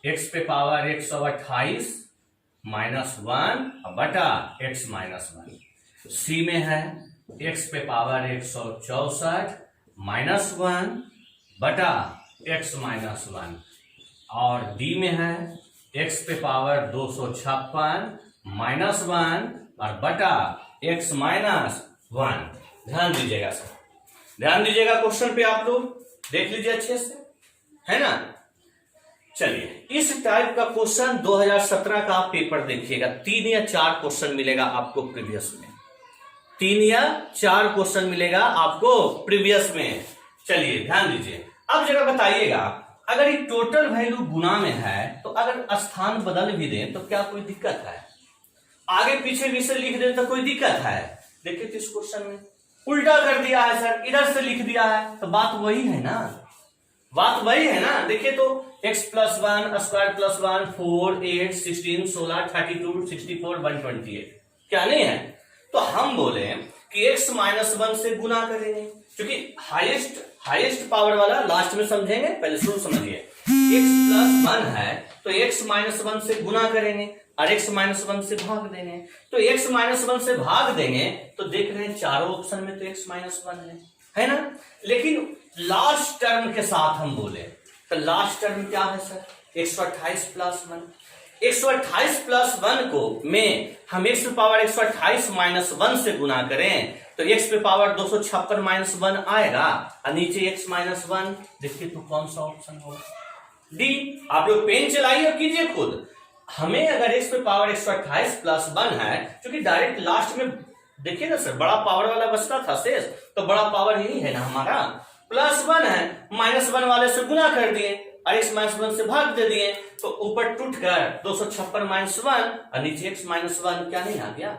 x पे पावर 128 माइनस 1 बटा x माइनस 1। सी में है x पे पावर 164 माइनस 1 बटा x माइनस 1 और डी में है x पे पावर 256 माइनस 1 और बटा x माइनस 1। ध्यान दीजिएगा सर, ध्यान दीजिएगा क्वेश्चन पे, आप लोग देख लीजिए अच्छे से, है ना। चलिए, इस टाइप का क्वेश्चन 2017 का आप पेपर देखिएगा, 3 या 4 क्वेश्चन मिलेगा आपको प्रीवियस में, 3 या 4 क्वेश्चन मिलेगा आपको प्रीवियस में। चलिए ध्यान दीजिए, अब जरा बताइएगा, अगर ये टोटल वैल्यू गुना में है तो अगर स्थान बदल भी दें तो क्या कोई दिक्कत है? आगे पीछे भी से लिख दें तो कोई दिक्कत है? देखिए तो इस क्वेश्चन में उल्टा कर दिया है सर, इधर से लिख दिया है, तो बात वही है ना, बात वही है ना। देखिए तो x प्लस 1 स्क्वायर प्लस 1 4 8 16 16 32 64 128, क्या नहीं है? तो हम बोले कि x माइनस 1 से गुना करेंगे, क्योंकि हाईएस्ट पावर वाला लास्ट में समझेंगे, पहले शुरू समझिए। x प्लस 1 है तो x माइनस 1 से गुना करेंगे और x माइनस 1 से भाग देंगे, तो x माइनस 1 से भाग देंगे तो देख रहे हैं चारों ऑप्शन में तो x माइनस 1 है ना। लेकिन लास्ट टर्म के साथ हम बोले तो लास्ट टर्म क्या है सर? 128 प्लस 1। 128 प्लस 1 को में हम x पे पावर 128 माइनस 1 से गुना करें तो x पे पावर 256 माइनस 1 आएगा और नीचे x माइनस 1। देखिए तो कौन सा ऑप्शन होगा? डी। आप लोग पेन चलाइए और कीजिए खुद। हमें अगर x पे पावर 128 प्लस 1 है, क्योंकि डायरेक्ट लास्ट में देखिए ना सर, बड़ा पावर वाला बचता था शेष, तो बड़ा पावर यही है ना हमारा, प्लस 1 है, माइनस 1 वाले से गुना कर दिए और x माइनस 1 से भाग दे दिए, तो ऊपर टूट कर 256 माइनस 1 और नीचे x माइनस 1, क्या नहीं आ गया?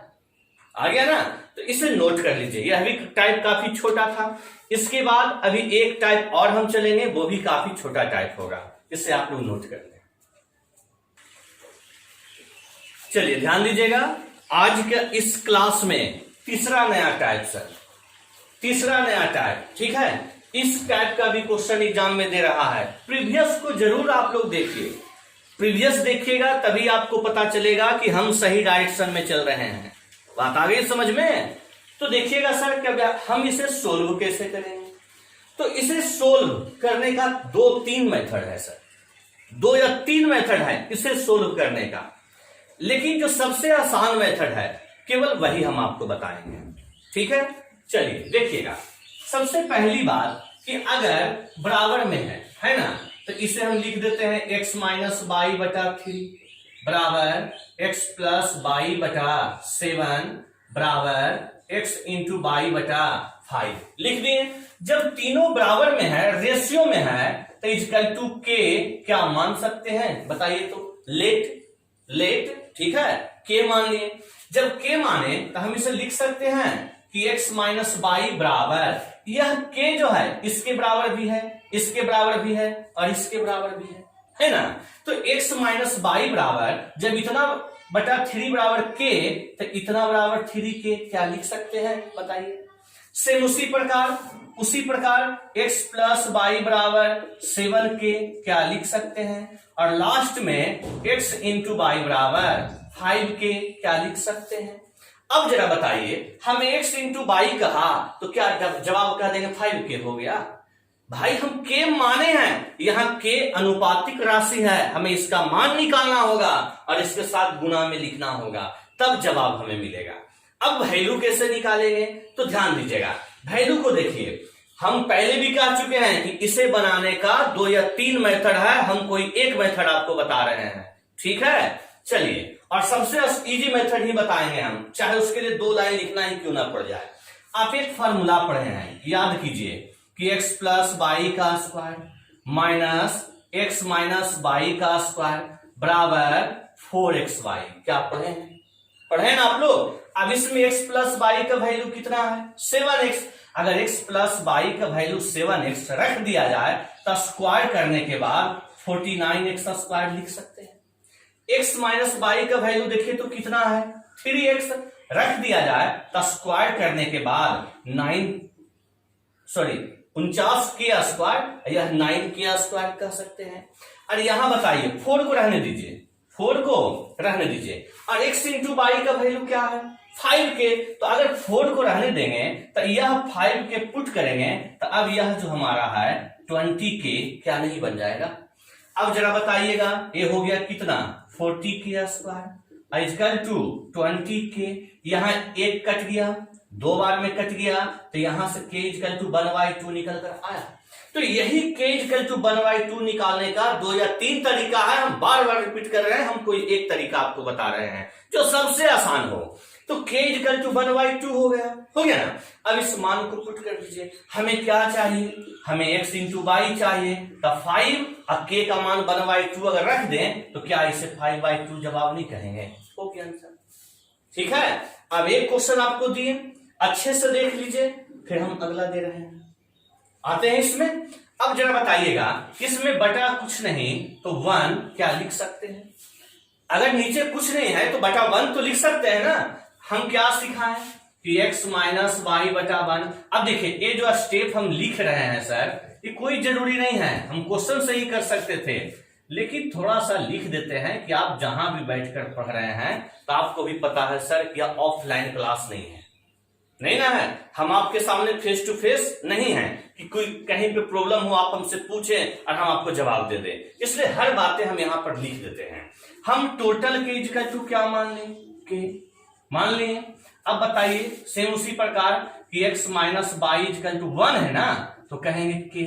आ गया ना। तो इसे नोट कर लीजिए, यह भी टाइप काफी छोटा था। इसके बाद अभी एक टाइप और हम चलेंगे, वो भी काफी छोटा टाइप होगा, इसे आप लोग नोट कर लें। चलिए ध्यान दीजिएगा, आज के इस क्लास में तीसरा नया टाइप सर, तीसरा नया टाइप, ठीक है। इस टाइप का भी क्वेश्चन एग्जाम में दे रहा है। प्रीवियस को जरूर आप लोग देखिए, प्रीवियस देखिएगा तभी आपको पता चलेगा कि हम सही डायरेक्शन में चल रहे हैं। बात आ गई समझ में? तो देखिएगा सर क्या हम इसे सोल्व कैसे करेंगे। तो इसे सोल्व करने का 2-3 मेथड है सर, 2 या 3 मेथड है इसे सोल्व करने का, लेकिन जो सबसे आसान मेथड है केवल वही हम आपको बताएंगे, ठीक है। चलिए देखिएगा, सबसे पहली बात कि अगर बराबर में है ना, तो इसे हम लिख देते हैं x माइनस बाई बटा 3 बराबर x प्लस बाई बटा 7 बराबर x इंटू बाई बटा 5 लिख दिए। जब तीनों बराबर में है, रेशियो में है, तो इक्वल टू k क्या मान सकते हैं बताइए तो? लेट, ठीक है, k मान लिए। जब k माने तो हम इसे लिख सकते हैं कि x माइनस बाई बराबर, यह k जो है इसके बराबर भी है, इसके बराबर भी है और इसके बराबर भी है ना। तो x माइनस बाई बराबर जब इतना बटा 3 बराबर k, तो इतना बराबर 3k क्या लिख सकते हैं बताइए। सेम उसी प्रकार x प्लस बाई बराबर 7k क्या लिख सकते हैं, और लास्ट में x इंटू बाई बराबर 5k क्या लिख सकते हैं। अब जरा बताइए, हमें x इंटू बाई कहा तो क्या जवाब क्या देंगे? 5k हो गया। भाई हम k माने हैं, यहाँ k अनुपातिक राशि है, हमें इसका मान निकालना होगा और इसके साथ गुणा में लिखना होगा, तब जवाब हमें मिलेगा। अब वैल्यू कैसे निकालेंगे? तो ध्यान दीजिएगा, वैल्यू को देखिए, हम पहले भी कह चुके हैं कि इसे बनाने का 2 या 3 मेथड है, हम कोई एक मेथड आपको बता रहे हैं, ठीक है। चलिए, और सबसे इजी मेथड ही बताएंगे हम, चाहे उसके लिए 2 लाइन लिखना ही क्यों ना पड़ जाए। आप एक फॉर्मूला पढ़े हैं, याद कीजिए कि x प्लस बाई का square minus x minus y का स्क्वायर बराबर 4xy, क्या पढ़े ना आप लोग। अब इसमें x प्लस बाई का वैल्यू कितना है? 7x। अगर x प्लस बाई का वैल्यू 7x रख दिया जाए तो स्क्वायर करने के बाद 49x स्क्वायर लिख सकते हैं। x माइनस बाई का वैल्यू देखिए तो कितना है? 3x रख दिया जाए तो स्क्वायर करने के बाद 49 के स्क्वायर, यह 9 के स्क्वायर कह सकते हैं। और यहां बताइए 4 को रहने दीजिए, 4 को रहने दीजिए, और x इंटू बाई का वैल्यू क्या है? 5k। तो अगर 4 को रहने देंगे तो यह 5k पुट करेंगे तो अब यह जो हमारा है 20k, क्या नहीं बन जाएगा? अब जरा बताइएगा, ये हो गया कितना 40k square equal to 20k, यहाँ एक कट गया, 2 बार में कट गया, तो यहां से k इक्वल टू 1/2 निकल कर आया। तो यही k इक्वल टू 1/2 निकालने का 2 या 3 तरीका है, हम बार बार रिपीट कर रहे हैं, हम कोई एक तरीका आपको बता रहे हैं जो सबसे आसान हो। तो k इक्वल टू 1/2 हो गया ना। अब इस मान को पुट कर दीजिए, हमें क्या चाहिए, हमें x इंटू वाई चाहिए, तो 5 और k का मान 1/2 अगर रख दें तो क्या इसे 5/2 जवाब नहीं कहेंगे? हो गया आंसर। ठीक है, अब एक क्वेश्चन आपको दिए, अच्छे से देख लीजिए, फिर हम अगला दे रहे हैं, आते हैं इसमें। अब जरा बताइएगा, इसमें बटा कुछ नहीं तो 1 क्या लिख सकते हैं? अगर नीचे कुछ नहीं है तो बटा 1 तो लिख सकते हैं ना। हम क्या सिखाएं कि x माइनस वाई बटा 1। अब देखिए, ये जो स्टेप हम लिख रहे हैं सर, ये कोई जरूरी नहीं है, हम क्वेश्चन से ही कर सकते थे, लेकिन थोड़ा सा लिख देते हैं कि आप जहां भी बैठकर पढ़ रहे हैं तो आपको भी पता है सर यह ऑफलाइन क्लास नहीं है, नहीं ना है, हम आपके सामने फेस टू फेस नहीं है कि कोई कहीं पे प्रॉब्लम हो आप हमसे पूछें और हम आपको जवाब दे दें, इसलिए हर बातें हम यहाँ पर लिख देते हैं। हम टोटल के इक्वल टू क्या मान लें? के मान लिए। अब बताइए सेम उसी प्रकार कि x minus y equal to 1 है ना, तो कहेंगे के,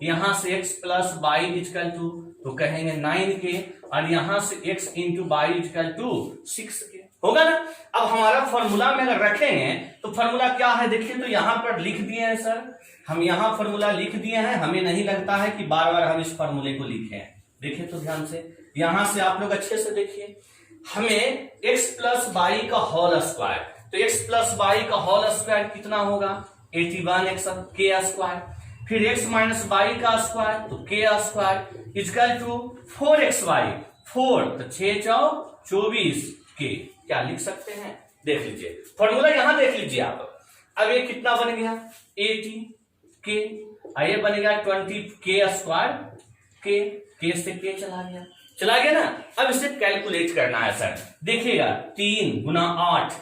यहां से x plus y equal to तो कहेंगे 9k, और यहां से x into y equal to 6k होगा ना। अब हमारा फॉर्मूला में अगर रखेंगे तो फॉर्मूला क्या है देखिए, तो यहां पर लिख दिए हैं सर, हम यहां फॉर्मूला लिख दिए हैं, हमें नहीं लगता है कि बार बार हम इस फॉर्मूले को लिखें। देखिए तो ध्यान से, यहां से आप लोग अच्छे से देखिए, हमें x प्लस बाई का होल स्क्वायर, तो x प्लस बाई का होल स्क्वायर कितना होगा? 81x k स्क्वायर, फिर x माइनस बाई का स्क्वायर तो k square equal to 4xy, 4 तो 6 × 24 k, क्या लिख सकते हैं? देख लीजिए फॉर्मूला, यहां देख लीजिए आप। अब ये कितना बन गया? 80k, ये बनेगा 20k स्क्वायर, k से k चला गया ना। अब इसे कैलकुलेट करना है सर, देखिएगा 3 गुना 8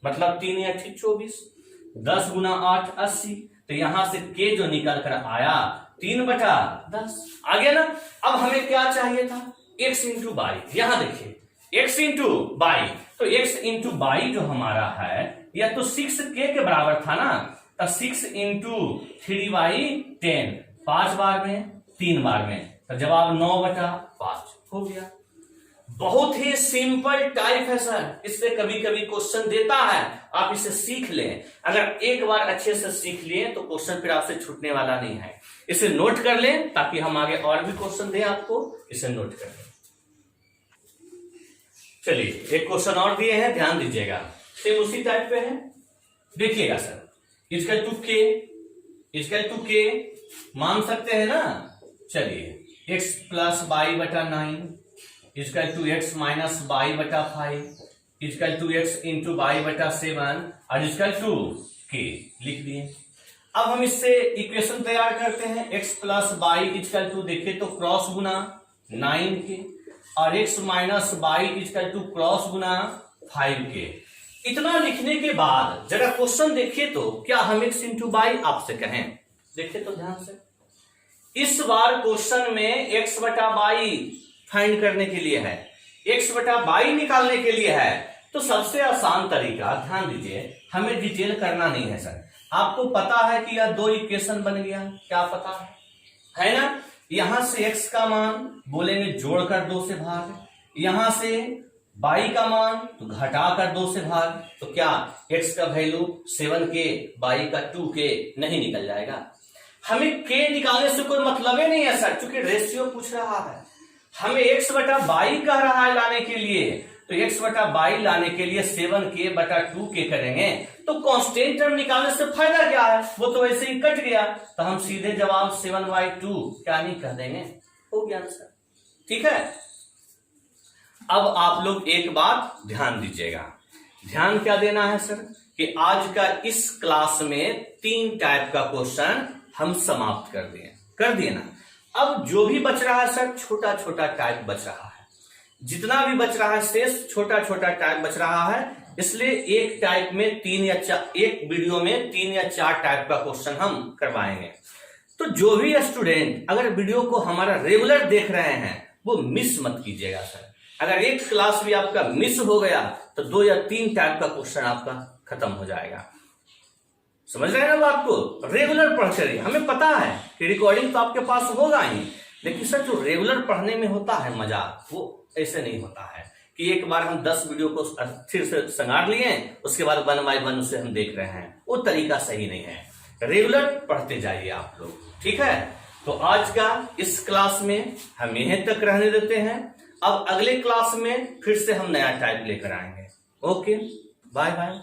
मतलब 3 या 24, 10 गुना 8 80, तो यहां से k जो निकल कर आया 3/10 आ गया ना। अब हमें क्या चाहिए था? x इंटू बाई, यहां देखिए x इंटू बाई, तो x इंटू बाई जो हमारा है यह तो 6k के बराबर था ना, तो 6 इंटू 3/10, 5 बार में 3 बार में, तो जवाब 9/5 हो गया। बहुत ही सिंपल टाइप है सर, इससे कभी कभी क्वेश्चन देता है, आप इसे सीख लें। अगर एक बार अच्छे से सीख लिए तो क्वेश्चन फिर आपसे छूटने वाला नहीं है। इसे नोट कर लें ताकि हम आगे और भी क्वेश्चन दें आपको, इसे नोट कर लें। चलिए एक क्वेश्चन और दिए हैं, ध्यान दीजिएगा, सेम उसी टाइप पे है। देखिएगा सर, इक्वल टू के मान सकते हैं ना। चलिए x प्लस बाई बटा 9 equal to x minus y बटा 5 equal to x into y बटा 7 और इक्वल टू k लिख दिए। अब हम इससे इक्वेशन तैयार करते हैं, x plus y equal to, देखिए तो क्रॉस गुना 9k और x minus y equal to cross गुना 5k। इतना लिखने के बाद जरा क्वेश्चन देखिए तो क्या हम x इंटू बाई आपसे कहें? देखिए तो ध्यान से, इस बार क्वेश्चन में x बटा बाई फाइंड करने के लिए है, x बटा बाई निकालने के लिए है। तो सबसे आसान तरीका, ध्यान दीजिए, हमें डिटेल करना नहीं है सर, आपको पता है कि यह 2 इक्वेशन बन गया, क्या पता है ना। यहां से x का मान बोलेंगे जोड़कर 2 से भाग, यहां से बाई का मान तो घटाकर 2 से भाग, तो क्या x का वैल्यू 7k, बाई का 2k नहीं निकल जाएगा। हमें k निकालने से कोई मतलब ही नहीं है सर, क्योंकि रेशियो पूछ रहा है, हमें x बटा बाई कह रहा है लाने के लिए, तो x बटा बाई लाने के लिए 7k बटा 2k करेंगे, तो कांस्टेंट टर्म निकालने से फायदा क्या है, वो तो वैसे ही कट गया, तो हम सीधे जवाब 7/2 क्या नहीं कह देंगे, हो गया आंसर। ठीक है, अब आप लोग एक बात ध्यान दीजिएगा, ध्यान क्या देना है सर कि आज का इस क्लास में 3 टाइप का क्वेश्चन हम समाप्त कर दिए ना। अब जो भी बच रहा है सर, छोटा छोटा टाइप बच रहा है, जितना भी बच रहा है शेष छोटा छोटा टाइप बच रहा है, इसलिए एक टाइप में 3 या 4, एक वीडियो में 3 या 4 टाइप का क्वेश्चन हम करवाएंगे। तो जो भी स्टूडेंट अगर वीडियो को हमारा रेगुलर देख रहे हैं वो मिस मत कीजिएगा सर। अगर एक क्लास भी आपका मिस हो गया तो 2 या 3 टाइप का क्वेश्चन आपका खत्म हो जाएगा। समझ रहे हैं ना बात को? रेगुलर पढ़ते रहिए। हमें पता है कि रिकॉर्डिंग तो आपके पास होगा ही, लेकिन सर जो रेगुलर पढ़ने में होता है मजा, वो ऐसे नहीं होता है कि एक बार हम 10 वीडियो को फिर से संगार लिए, उसके बाद 1 बाय 1 उसे हम देख रहे हैं। वो तरीका सही नहीं है। रेगुलर पढ़ते जाइए आप लोग, ठीक है? तो आज का इस क्लास में हम यहीं तक रहने देते हैं। अब अगले क्लास में फिर से हम नया टाइप लेकर आएंगे। Okay, bye bye.